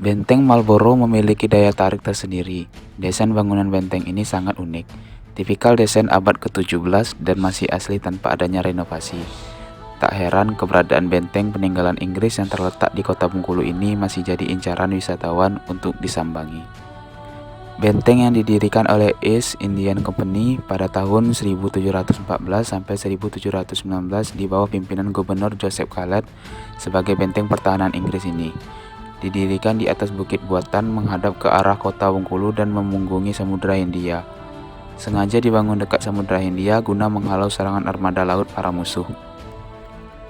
Benteng Marlborough memiliki daya tarik tersendiri. Desain bangunan benteng ini sangat unik, tipikal desain abad ke-17 dan masih asli tanpa adanya renovasi. Tak heran keberadaan benteng peninggalan Inggris yang terletak di kota Bengkulu ini masih jadi incaran wisatawan untuk disambangi. Benteng yang didirikan oleh East India Company pada tahun 1714 sampai 1719 di bawah pimpinan Gubernur Joseph Caled sebagai benteng pertahanan Inggris ini. Didirikan di atas bukit buatan menghadap ke arah kota Bengkulu dan memunggungi Samudra Hindia. Sengaja dibangun dekat Samudra Hindia guna menghalau serangan armada laut para musuh.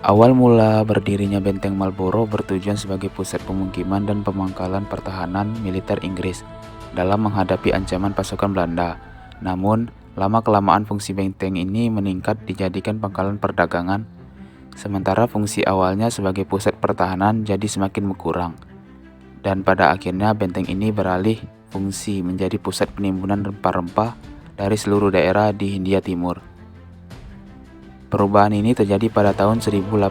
Awal mula berdirinya benteng Marlborough bertujuan sebagai pusat pemukiman dan pemangkalan pertahanan militer Inggris dalam menghadapi ancaman pasukan Belanda. Namun, lama-kelamaan fungsi benteng ini meningkat dijadikan pangkalan perdagangan, sementara fungsi awalnya sebagai pusat pertahanan jadi semakin berkurang. Dan pada akhirnya benteng ini beralih fungsi menjadi pusat penimbunan rempah-rempah dari seluruh daerah di Hindia Timur. Perubahan ini terjadi pada tahun 1803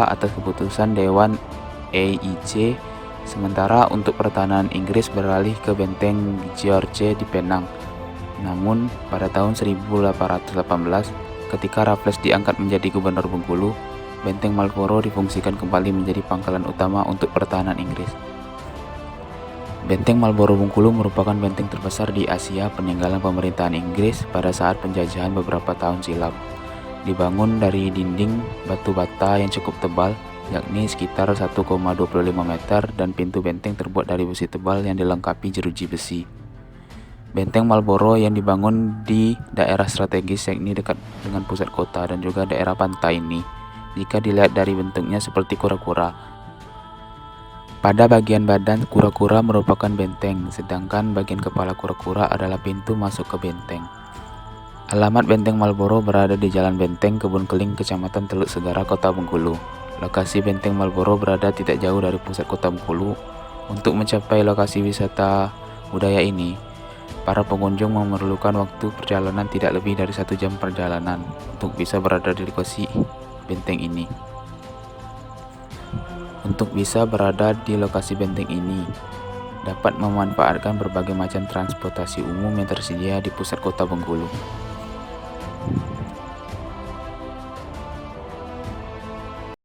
atas keputusan Dewan EIC, sementara untuk pertahanan Inggris beralih ke benteng George di Penang. Namun, pada tahun 1818, ketika Raffles diangkat menjadi gubernur Bengkulu, benteng Marlborough difungsikan kembali menjadi pangkalan utama untuk pertahanan Inggris. Benteng Marlborough Bengkulu merupakan benteng terbesar di Asia peninggalan pemerintahan Inggris pada saat penjajahan beberapa tahun silam. Dibangun dari dinding batu bata yang cukup tebal, yakni sekitar 1,25 meter, dan pintu benteng terbuat dari besi tebal yang dilengkapi jeruji besi. Benteng Marlborough yang dibangun di daerah strategis yakni dekat dengan pusat kota dan juga daerah pantai ini, jika dilihat dari bentuknya seperti kura-kura. Pada bagian badan kura-kura merupakan benteng, sedangkan bagian kepala kura-kura adalah pintu masuk ke benteng. Alamat benteng Marlborough berada di Jalan Benteng, Kebun Keling, Kecamatan Teluk Segara, Kota Bengkulu. Lokasi benteng Marlborough berada tidak jauh dari pusat kota Bengkulu. Untuk mencapai lokasi wisata budaya ini, para pengunjung memerlukan waktu perjalanan tidak lebih dari 1 jam perjalanan untuk bisa berada di lokasi benteng ini. Untuk bisa berada di lokasi benteng ini, dapat memanfaatkan berbagai macam transportasi umum yang tersedia di pusat kota Bengkulu.